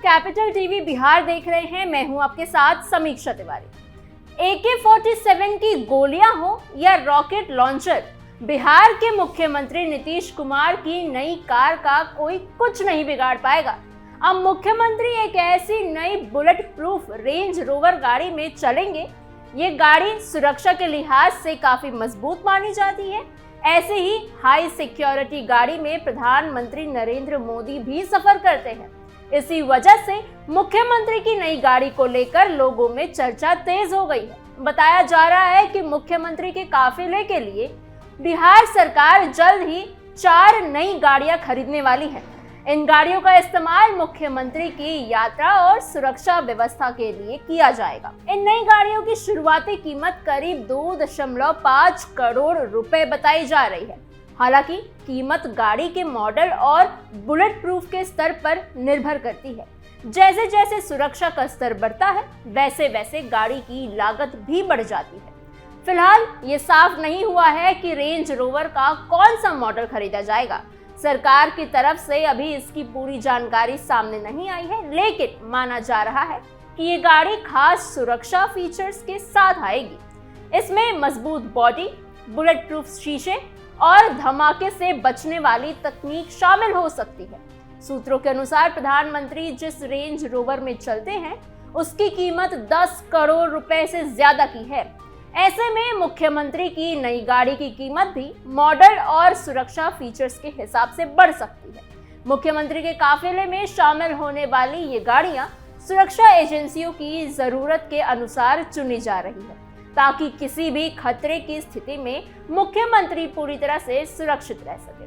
Capital TV Bihar देख रहे हैं। मैं हूं आपके साथ समीक्षा तिवारी। AK-47 की गोलियां हो या रॉकेट लॉन्चर, बिहार के मुख्यमंत्री नीतीश कुमार की नई कार का कोई कुछ नहीं बिगाड़ पाएगा। अब मुख्यमंत्री एक ऐसी नई बुलेट प्रूफ रेंज रोवर गाड़ी में चलेंगे। ये गाड़ी सुरक्षा के लिहाज से काफी मजबूत मानी जाती है। ऐसे ही हाई सिक्योरिटी गाड़ी में प्रधानमंत्री नरेंद्र मोदी भी सफर करते हैं। इसी वजह से मुख्यमंत्री की नई गाड़ी को लेकर लोगों में चर्चा तेज हो गई है। बताया जा रहा है कि मुख्यमंत्री के काफिले के लिए बिहार सरकार जल्द ही 4 नई गाड़ियां खरीदने वाली है। इन गाड़ियों का इस्तेमाल मुख्यमंत्री की यात्रा और सुरक्षा व्यवस्था के लिए किया जाएगा। इन नई गाड़ियों की शुरुआती कीमत करीब 2.5 करोड़ रुपए बताई जा रही है। हालांकि कीमत गाड़ी के मॉडल और बुलेट प्रूफ के स्तर पर निर्भर करती है। जैसे जैसे सुरक्षा का स्तर बढ़ता है, वैसे वैसे गाड़ी की लागत भी बढ़ जाती है। फिलहाल ये साफ नहीं हुआ है कि रेंज रोवर का कौन सा मॉडल खरीदा जाएगा। सरकार की तरफ से अभी इसकी पूरी जानकारी सामने नहीं आई है, लेकिन माना जा रहा है कि ये गाड़ी खास सुरक्षा फीचर्स के साथ आएगी। इसमें मजबूत बॉडी, बुलेट प्रूफ शीशे और धमाके से बचने वाली तकनीक शामिल हो सकती है। सूत्रों के अनुसार प्रधानमंत्री जिस रेंज रोवर में चलते हैं, उसकी कीमत 10 करोड़ रुपए से ज्यादा की है। ऐसे में मुख्यमंत्री की नई गाड़ी की कीमत भी मॉडल और सुरक्षा फीचर्स के हिसाब से बढ़ सकती है। मुख्यमंत्री के काफिले में शामिल होने वाली ये गाड़ियां सुरक्षा एजेंसियों की जरूरत के अनुसार चुनी जा रही है, ताकि किसी भी खतरे की स्थिति में मुख्यमंत्री पूरी तरह से सुरक्षित रह सके।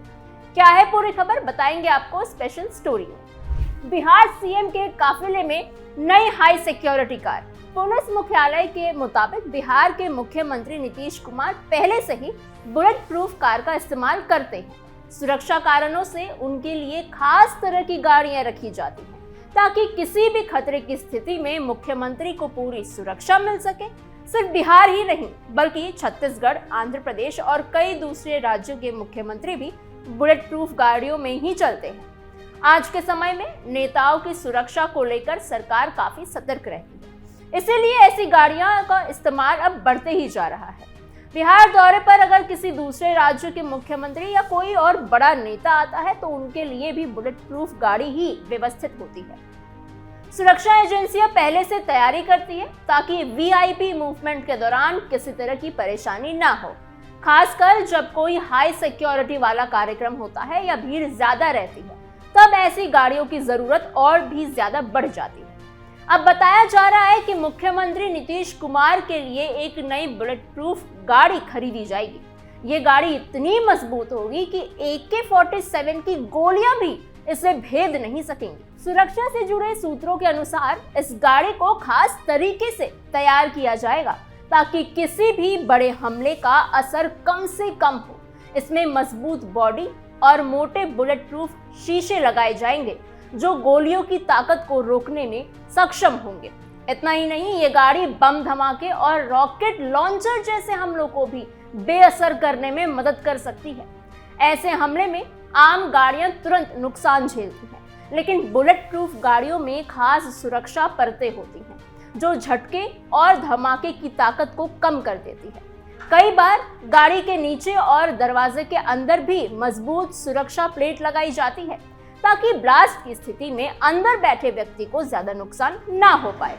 क्या है पूरी खबर, बताएंगे आपको स्पेशल स्टोरी में। बिहार सीएम के काफिले में नई हाई सिक्योरिटी कार। पुलिस मुख्यालय के मुताबिक बिहार के मुख्यमंत्री नीतीश कुमार पहले से ही बुलेट प्रूफ कार का इस्तेमाल करते हैं। सुरक्षा कारणों से उनके लिए खास तरह की गाड़ियां रखी जाती हैं, ताकि किसी भी खतरे की स्थिति में मुख्यमंत्री को पूरी सुरक्षा मिल सके। सिर्फ बिहार ही नहीं, बल्कि छत्तीसगढ़, आंध्र प्रदेश और कई दूसरे राज्यों के मुख्यमंत्री भी बुलेट प्रूफ गाड़ियों में ही चलते हैं। आज के समय में नेताओं की सुरक्षा को लेकर सरकार काफी सतर्क रहती है, इसीलिए ऐसी गाड़ियां का इस्तेमाल अब बढ़ते ही जा रहा है। बिहार दौरे पर अगर किसी दूसरे राज्य के मुख्यमंत्री या कोई और बड़ा नेता आता है, तो उनके लिए भी बुलेट प्रूफ गाड़ी ही व्यवस्थित होती है। सुरक्षा एजेंसियां पहले से तैयारी करती है, ताकि वीआईपी मूवमेंट के दौरान किसी तरह की परेशानी ना हो। खासकर जब कोई हाई सिक्योरिटी वाला कार्यक्रम होता है या भीड़ ज्यादा रहती है, तब ऐसी गाड़ियों की जरूरत और भी ज्यादा बढ़ जाती है। अब बताया जा रहा है कि मुख्यमंत्री नीतीश कुमार के लिए एक नई बुलेट प्रूफ गाड़ी खरीदी जाएगी। ये गाड़ी इतनी मजबूत होगी कि AK-47 की गोलियां भी इसे भेद नहीं सकेंगी। सुरक्षा से जुड़े सूत्रों के अनुसार इस गाड़ी को खास तरीके से तैयार किया जाएगा, ताकि किसी भी बड़े हमले का असर कम से कम हो। इसमें मजबूत बॉडी और मोटे बुलेट प्रूफ शीशे लगाए जाएंगे, जो गोलियों की ताकत को रोकने में सक्षम होंगे। इतना ही नहीं, ये गाड़ी बम धमाके और रॉकेट लॉन्चर जैसे हमलों को भी बेअसर करने में मदद कर सकती है। ऐसे हमले में आम गाड़ियां तुरंत नुकसान झेलती हैं, लेकिन बुलेट प्रूफ गाड़ियों में खास सुरक्षा परतें होती हैं, जो झटके और धमाके की ताकत को कम कर देती है। कई बार गाड़ी के नीचे और दरवाजे के अंदर भी मजबूत सुरक्षा प्लेट लगाई जाती है, ताकि ब्लास्ट की स्थिति में अंदर बैठे व्यक्ति को ज्यादा नुकसान ना हो पाए।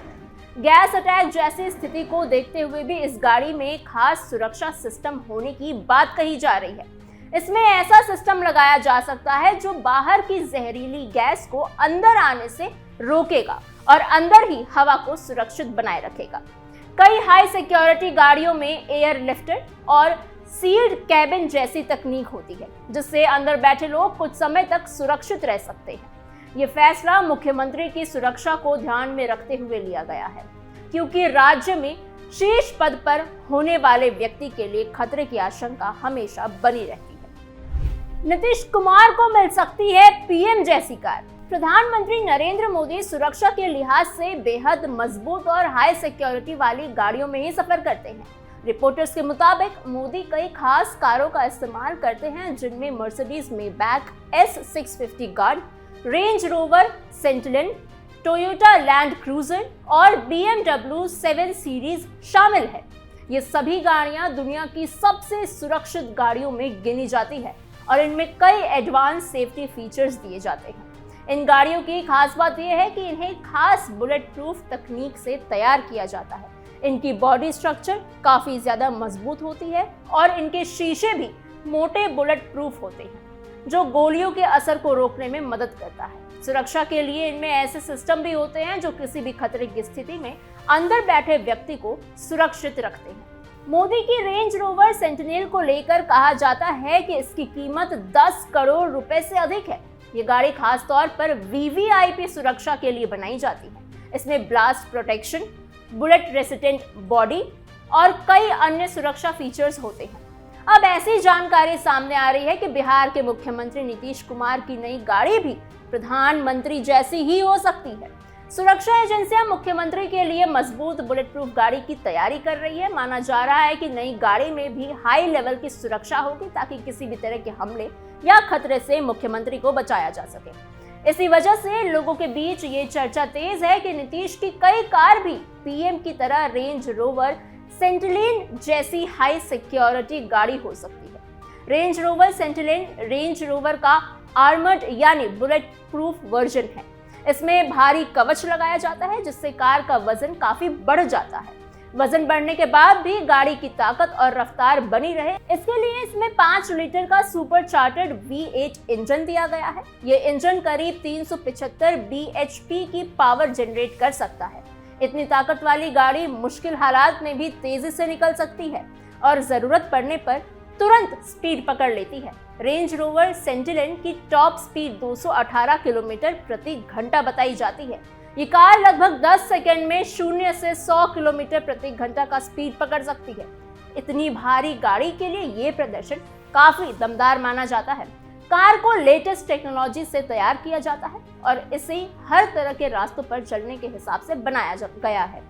गैस अटैक जैसी स्थिति को देखते हुए भी इस गाड़ी में खास सुरक्षा सिस्टम होने की बात कही जा रही है। इसमें ऐसा सिस्टम लगाया जा सकता है जो बाहर की जहरीली गैस को अंदर आने से रोकेगा और अंदर ही हवा को सुरक्षित बनाए रखेगा। कई हाई सिक्योरिटी गाड़ियों में एयर लिफ्टर और सील्ड कैबिन जैसी तकनीक होती है, जिससे अंदर बैठे लोग कुछ समय तक सुरक्षित रह सकते हैं। ये फैसला मुख्यमंत्री की सुरक्षा को ध्यान में रखते हुए लिया गया है, क्योंकि राज्य में शीर्ष पद पर होने वाले व्यक्ति के लिए खतरे की आशंका हमेशा बनी रहती है। नीतीश कुमार को मिल सकती है पीएम जैसी कार। प्रधानमंत्री नरेंद्र मोदी सुरक्षा के लिहाज से बेहद मजबूत और हाई सिक्योरिटी वाली गाड़ियों में ही सफर करते हैं। रिपोर्टर्स के मुताबिक मोदी कई खास कारों का इस्तेमाल करते हैं, जिनमें Mercedes Maybach S650 guard, range rover sentinel, Toyota land cruiser और BMW 7 सीरीज शामिल है। ये सभी गाड़ियां दुनिया की सबसे सुरक्षित गाड़ियों में गिनी जाती है और इनमें कई एडवांस सेफ्टी फीचर्स दिए जाते हैं। इन गाड़ियों की खास बात यह है कि इन्हें खास बुलेट प्रूफ तकनीक से तैयार किया जाता है। इनकी बॉडी स्ट्रक्चर काफी ज्यादा मजबूत होती है और इनके शीशे भी मोटे बुलेट प्रूफ होते हैं, जो गोलियों के असर को रोकने में मदद करता है। सुरक्षा के लिए इनमें ऐसे सिस्टम भी होते हैं जो किसी भी खतरे की स्थिति में अंदर बैठे व्यक्ति को सुरक्षित रखते हैं। मोदी की रेंज रोवर सेंटिनेल को लेकर कहा जाता है कि इसकी कीमत 10 करोड़ रुपए से अधिक है। ये गाड़ी खास तौर पर वीवीआईपी सुरक्षा के लिए बनाई जाती है। इसमें blast protection, bullet resistant body और कई अन्य सुरक्षा फीचर्स होते हैं। अब ऐसी जानकारी सामने आ रही है कि बिहार के मुख्यमंत्री नीतीश कुमार की नई गाड़ी भी प्रधानमंत्री जैसी ही हो सकती है। सुरक्षा एजेंसियां मुख्यमंत्री के लिए मजबूत बुलेट प्रूफ गाड़ी की तैयारी कर रही है। माना जा रहा है कि नई गाड़ी में भी हाई लेवल की सुरक्षा होगी ताकि किसी भी तरह के हमले या खतरे से मुख्यमंत्री को बचाया जा सके। इसी वजह से लोगों के बीच ये चर्चा तेज है कि नीतीश की कई कार भी पीएम की तरह रेंज रोवर सेंटिनेल जैसी हाई सिक्योरिटी गाड़ी हो सकती है। Range rover Sentinel range rover का आर्मर्ड यानी बुलेट प्रूफ वर्जन है। इसमें भारी कवच लगाया जाता है जिससे कार का वजन काफी बढ़ जाता है। वजन बढ़ने के बाद भी गाड़ी की ताकत और रफ्तार बनी रहे, इसके लिए इसमें 5 लीटर का सुपर चार्टर्ड V8 इंजन दिया गया है। ये इंजन करीब 375 bhp की पावर जनरेट कर सकता है। इतनी ताकत वाली गाड़ी मुश्किल हालात में भी तेजी से निकल सकती है और जरूरत पड़ने पर तुरंत स्पीड पकड़ लेती है। रेंज रोवर सेंटिनेल की टॉप स्पीड 218 किलोमीटर प्रति घंटा बताई जाती है। ये कार लगभग 10 सेकंड में 0 से 100 किलोमीटर प्रति घंटा का स्पीड पकड़ सकती है। इतनी भारी गाड़ी के लिए ये प्रदर्शन काफी दमदार माना जाता है। कार को लेटेस्ट टेक्नोलॉजी से तैयार किया जाता है और इसे हर तरह के रास्तों पर चलने के हिसाब से बनाया गया है,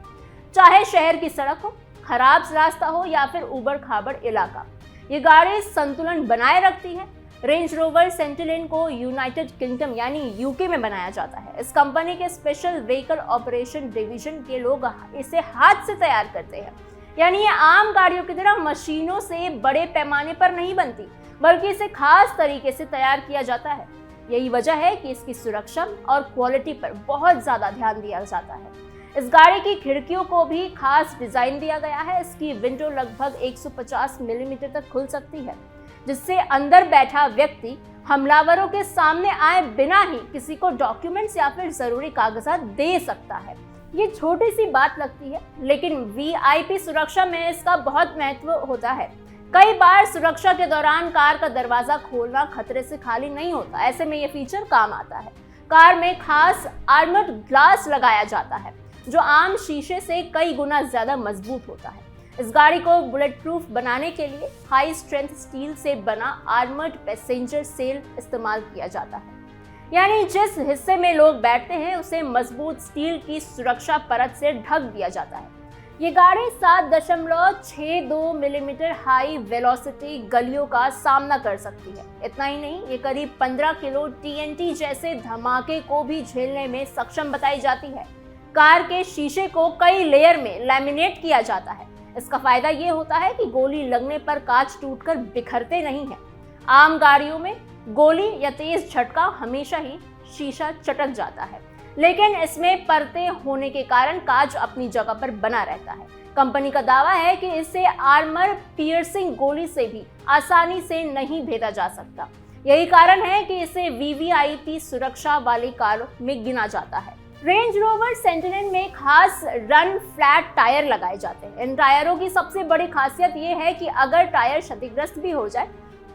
चाहे शहर की सड़क हो, खराब रास्ता हो या फिर उबड़ खाबड़ इलाका। ये गाड़ी संतुलन बनाए रखती है। रेंज रोवर सेंटिनेल को यूनाइटेड किंगडम यानी यूके में बनाया जाता है। इस कंपनी के स्पेशल व्हीकल ऑपरेशन डिवीजन के लोग इसे हाथ से तैयार करते हैं, यानी ये आम गाड़ियों की तरह मशीनों से बड़े पैमाने पर नहीं बनती, बल्कि इसे खास तरीके से तैयार किया जाता है। यही वजह है कि इसकी सुरक्षा और क्वालिटी पर बहुत ज्यादा ध्यान दिया जाता है। इस गाड़ी की खिड़कियों को भी खास डिजाइन दिया गया है। इसकी विंडो लगभग 150 मिलीमीटर तक खुल सकती है, जिससे अंदर बैठा व्यक्ति हमलावरों के सामने आए बिना ही किसी को डॉक्यूमेंट्स या फिर जरूरी कागजात दे सकता है। ये छोटी सी बात लगती है, लेकिन वीआईपी सुरक्षा में इसका बहुत महत्व होता है। कई बार सुरक्षा के दौरान कार का दरवाजा खोलना खतरे से खाली नहीं होता। ऐसे में ये फीचर काम आता है। कार में खास आर्मर्ड ग्लास लगाया जाता है, जो आम शीशे से कई गुना ज्यादा मजबूत होता है। इस गाड़ी को बुलेट प्रूफ बनाने के लिए हाई स्ट्रेंथ स्टील से बना आर्मर्ड पैसेंजर सेल इस्तेमाल किया जाता है, यानी जिस हिस्से में लोग बैठते हैं उसे मजबूत स्टील की सुरक्षा परत से ढक दिया जाता है। ये गाड़ी 7.62 मिलीमीटर हाई वेलोसिटी गलियों का सामना कर सकती है। इतना ही नहीं, ये करीब 15 किलो TNT जैसे धमाके को भी झेलने में सक्षम बताई जाती है। कार के शीशे को कई लेयर में लैमिनेट किया जाता है। इसका फायदा ये होता है कि गोली लगने पर कांच टूटकर बिखरते नहीं हैं। आम गाड़ियों में गोली या तेज झटका हमेशा ही शीशा चटक जाता है, लेकिन इसमें परतें होने के कारण कांच अपनी जगह पर बना रहता है। कंपनी का दावा है कि इसे आर्मर पियर्सिंग गोली से भी आसानी से नहीं भेदा जा सकता। यही कारण है कि इसे वीवीआईपी सुरक्षा वाली कार में गिना जाता है। रेंज रोवर सेंटिनेल में खास रन फ्लैट टायर लगाए जाते हैं। इन टायरों की सबसे बड़ी खासियत ये है कि अगर टायर क्षतिग्रस्त भी हो जाए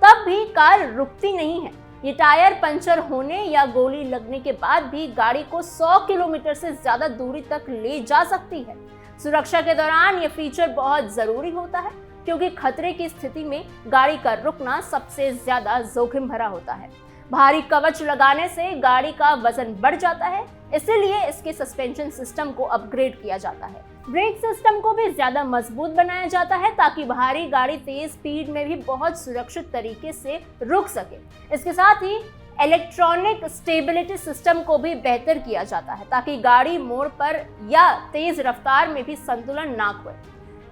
तब भी कार रुकती नहीं है। ये टायर पंचर होने या गोली लगने के बाद भी गाड़ी को 100 किलोमीटर से ज्यादा दूरी तक ले जा सकती है। सुरक्षा के दौरान ये फीचर बहुत जरूरी होता है, क्योंकि खतरे की स्थिति में गाड़ी का रुकना सबसे ज्यादा जोखिम भरा होता है। भारी कवच लगाने से गाड़ी का वजन बढ़ जाता है, इसीलिए इसके सस्पेंशन सिस्टम को अपग्रेड किया जाता है। ब्रेक सिस्टम को भी ज्यादा मजबूत बनाया जाता है ताकि भारी गाड़ी तेज स्पीड में भी बहुत सुरक्षित तरीके से रुक सके। इसके साथ ही इलेक्ट्रॉनिक स्टेबिलिटी सिस्टम को भी बेहतर किया जाता है ताकि गाड़ी मोड़ पर या तेज रफ्तार में भी संतुलन ना खोए।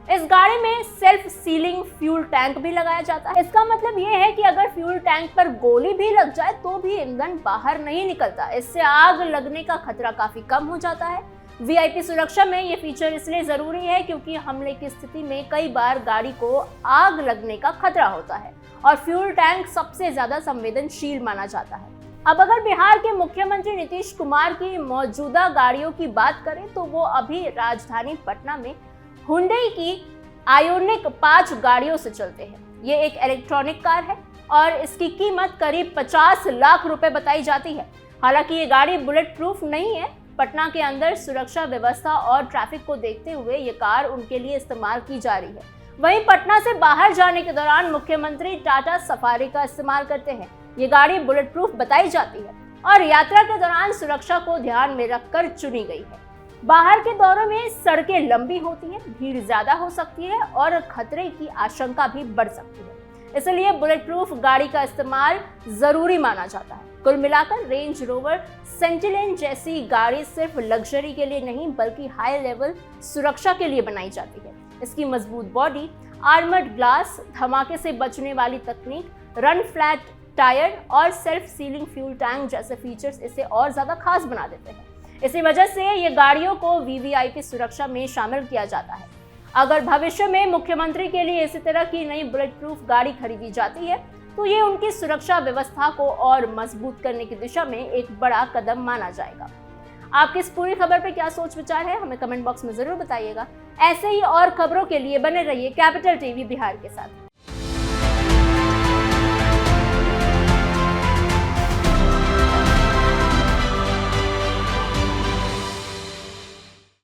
इस गाड़ी में सेल्फ सीलिंग फ्यूल टैंक भी लगाया जाता है। इसका मतलब ये है कि अगर फ्यूल टैंक पर गोली भी लग जाए तो भी ईंधन बाहर नहीं निकलता। इससे आग लगने का खतरा काफी कम हो जाता है। वीआईपी सुरक्षा में ये फीचर इसलिए जरूरी है क्योंकि हमले की स्थिति में कई बार गाड़ी को आग लगने का खतरा होता है और फ्यूल टैंक सबसे ज्यादा संवेदनशील माना जाता है। अब अगर बिहार के मुख्यमंत्री नीतीश कुमार की मौजूदा गाड़ियों की बात करें तो वो अभी राजधानी पटना में हुंडई की आयोनिक 5 गाड़ियों से चलते हैं। ये एक इलेक्ट्रॉनिक कार है और इसकी कीमत करीब 50 लाख रुपए बताई जाती है। हालांकि ये गाड़ी बुलेट प्रूफ नहीं है। पटना के अंदर सुरक्षा व्यवस्था और ट्रैफिक को देखते हुए ये कार उनके लिए इस्तेमाल की जा रही है। वहीं पटना से बाहर जाने के दौरान मुख्यमंत्री टाटा सफारी का इस्तेमाल करते हैं। ये गाड़ी बुलेट प्रूफ बताई जाती है और यात्रा के दौरान सुरक्षा को ध्यान में रखकर चुनी गई है। बाहर के दौरों में सड़कें लंबी होती हैं, भीड़ ज्यादा हो सकती है और खतरे की आशंका भी बढ़ सकती है। इसलिए बुलेट प्रूफ गाड़ी का इस्तेमाल जरूरी माना जाता है। कुल मिलाकर रेंज रोवर सेंटिनेल जैसी गाड़ी सिर्फ लग्जरी के लिए नहीं बल्कि हाई लेवल सुरक्षा के लिए बनाई जाती है। इसकी मजबूत बॉडी, आर्मर्ड ग्लास, धमाके से बचने वाली तकनीक, रन फ्लैट टायर और सेल्फ सीलिंग फ्यूल टैंक जैसे फीचर्स इसे और ज्यादा खास बना देते हैं। इसी वजह से ये गाड़ियों को वीवीआईपी सुरक्षा में शामिल किया जाता है। अगर भविष्य में मुख्यमंत्री के लिए इसी तरह की नई बुलेट प्रूफ गाड़ी खरीदी जाती है तो ये उनकी सुरक्षा व्यवस्था को और मजबूत करने की दिशा में एक बड़ा कदम माना जाएगा। आपकी इस पूरी खबर पर क्या सोच विचार है, हमें कमेंट बॉक्स में जरूर बताइएगा। ऐसे ही और खबरों के लिए बने रहिए कैपिटल टीवी बिहार के साथ।